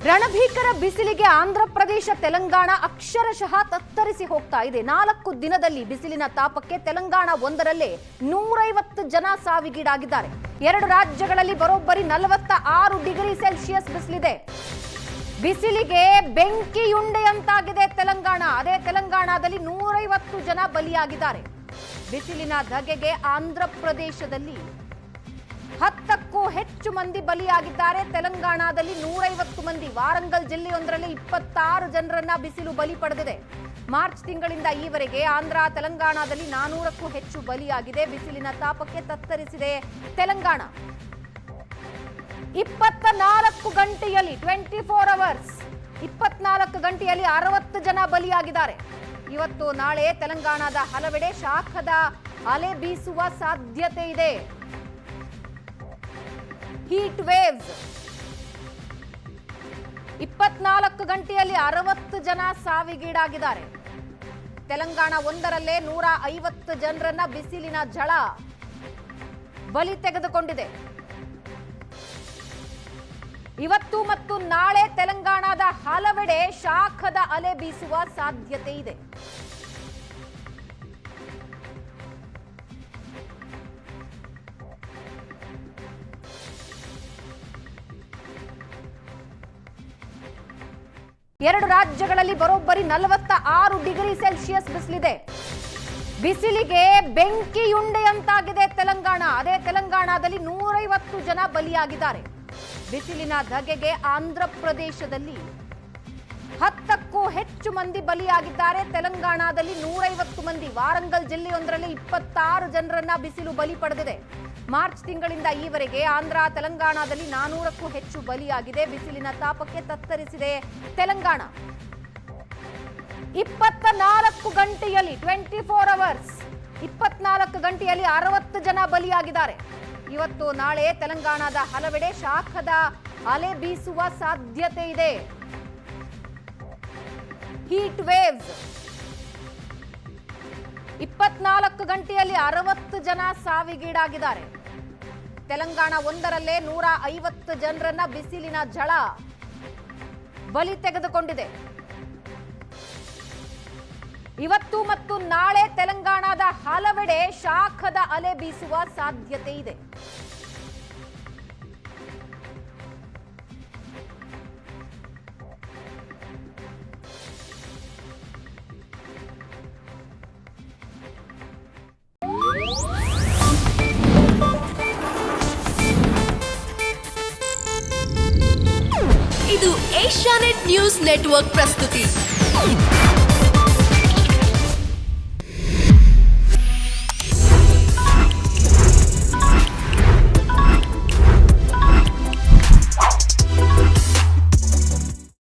ರಣಭೀಕರ ಬಿಸಿಲಿಗೆ ಆಂಧ್ರ ಪ್ರದೇಶ ತೆಲಂಗಾಣ ಅಕ್ಷರಶಃ ತತ್ತರಿಸಿ ಹೋಗ್ತಾ ಇದೆ. 4 ದಿನದಲ್ಲಿ ಬಿಸಿಲಿನ ತಾಪಕ್ಕೆ ತೆಲಂಗಾಣ ಒಂದರಲ್ಲೇ 150 ಜನ ಸಾವಿಗೀಡಾಗಿದ್ದಾರೆ. 2 ರಾಜ್ಯಗಳಲ್ಲಿ ಬರೋಬ್ಬರಿ 46 ಡಿಗ್ರಿ ಸೆಲ್ಸಿಯಸ್ ಬಿಸಿಲಿದೆ. ಬಿಸಿಲಿಗೆ ಬೆಂಕಿಯುಂಡೆಯಂತಾಗಿದೆ ತೆಲಂಗಾಣ. ಅದೇ ತೆಲಂಗಾಣದಲ್ಲಿ 150 ಜನ ಬಲಿಯಾಗಿದ್ದಾರೆ. ಬಿಸಿಲಿನ ಧಗೆಗೆ ಆಂಧ್ರ ಪ್ರದೇಶದಲ್ಲಿ 10ಕ್ಕೂ ಹೆಚ್ಚು ಮಂದಿ ಬಲಿಯಾಗಿದ್ದಾರೆ. ತೆಲಂಗಾಣದಲ್ಲಿ 150 ಮಂದಿ. ವಾರಂಗಲ್ ಜಿಲ್ಲೆಯೊಂದರಲ್ಲಿ 26 ಜನರನ್ನ ಬಿಸಿಲು ಬಲಿ ಪಡೆದಿದೆ. ಮಾರ್ಚ್ ತಿಂಗಳಿಂದ ಈವರೆಗೆ ಆಂಧ್ರ ತೆಲಂಗಾಣದಲ್ಲಿ 400ಕ್ಕೂ ಹೆಚ್ಚು ಬಲಿಯಾಗಿದೆ. ಬಿಸಿಲಿನ ತಾಪಕ್ಕೆ ತತ್ತರಿಸಿದೆ ತೆಲಂಗಾಣ. 24 ಗಂಟೆಯಲ್ಲಿ 24 ಅವರ್ಸ್ 24 ಗಂಟೆಯಲ್ಲಿ 60 ಜನ ಬಲಿಯಾಗಿದ್ದಾರೆ. ಇವತ್ತು ನಾಳೆ ತೆಲಂಗಾಣದ ಹಲವೆಡೆ ಶಾಖದ ಅಲೆ ಬೀಸುವ ಸಾಧ್ಯತೆ ಇದೆ. ಹೀಟ್ ವೇವ್ಸ್ 24 ಗಂಟೆಯಲ್ಲಿ 60 ಜನ ಸಾವಿಗೀಡಾಗಿದ್ದಾರೆ. ತೆಲಂಗಾಣ ಒಂದರಲ್ಲೇ 150 ಜನರನ್ನ ಬಿಸಿಲಿನ ಝಳ ಬಲಿ ತೆಗೆದುಕೊಂಡಿದೆ. ಇವತ್ತು ಮತ್ತು ನಾಳೆ ತೆಲಂಗಾಣದ ಹಲವೆಡೆ ಶಾಖದ ಅಲೆ ಬೀಸುವ ಸಾಧ್ಯತೆ ಇದೆ. ಎರಡು ರಾಜ್ಯಗಳಲ್ಲಿ ಬರೋಬ್ಬರಿ 46 ಡಿಗ್ರಿ ಸೆಲ್ಸಿಯಸ್ ಬಿಸಿಲಿದೆ. ಬಿಸಿಲಿಗೆ ಬೆಂಕಿಯುಂಡೆಯಂತಾಗಿದೆ ತೆಲಂಗಾಣ. ಅದೇ ತೆಲಂಗಾಣದಲ್ಲಿ 150 ಜನ ಬಲಿಯಾಗಿದ್ದಾರೆ. ಬಿಸಿಲಿನ ಧಗೆಗೆ ಆಂಧ್ರ ಪ್ರದೇಶದಲ್ಲಿ 10ಕ್ಕೂ ಹೆಚ್ಚು ಮಂದಿ ಬಲಿಯಾಗಿದ್ದಾರೆ. ತೆಲಂಗಾಣದಲ್ಲಿ 150 ಮಂದಿ. ವಾರಂಗಲ್ ಜಿಲ್ಲೆಯೊಂದರಲ್ಲಿ 26 ಜನರನ್ನ ಬಿಸಿಲು ಬಲಿ ಪಡೆದಿದೆ. ಮಾರ್ಚ್ ತಿಂಗಳಿಂದ ಈವರೆಗೆ ಆಂಧ್ರ ತೆಲಂಗಾಣದಲ್ಲಿ 400ಕ್ಕೂ ಹೆಚ್ಚು ಬಲಿಯಾಗಿದೆ. ಬಿಸಿಲಿನ ತಾಪಕ್ಕೆ ತತ್ತರಿಸಿದೆ ತೆಲಂಗಾಣ. 24 ಗಂಟೆಯಲ್ಲಿ 24 ಅವರ್ಸ್ 24 ಗಂಟೆಯಲ್ಲಿ 60 ಜನ ಬಲಿಯಾಗಿದ್ದಾರೆ. ಇವತ್ತು ನಾಳೆ ತೆಲಂಗಾಣದ ಹಲವೆಡೆ ಶಾಖದ ಅಲೆ ಬೀಸುವ ಸಾಧ್ಯತೆ ಇದೆ. ಹೀಟ್ ವೇವ್ಸ್ 24 ಗಂಟೆಯಲ್ಲಿ 60 ಜನ ಸಾವಿಗೀಡಾಗಿದ್ದಾರೆ. ತೆಲಂಗಾಣ ಒಂದರಲ್ಲೇ 150 ಜನರನ್ನ ಬಿಸಿಲಿನ ಝಳ ಬಲಿ ತೆಗೆದುಕೊಂಡಿದೆ. ಇವತ್ತು ಮತ್ತು ನಾಳೆ ತೆಲಂಗಾಣದ ಹಲವೆಡೆ ಶಾಖದ ಅಲೆ ಬೀಸುವ ಸಾಧ್ಯತೆ ಇದೆ. ಇದು ಏಷ್ಯಾನೆಟ್ ನ್ಯೂಸ್ ನೆಟ್ವರ್ಕ್ ಪ್ರಸ್ತುತಿ.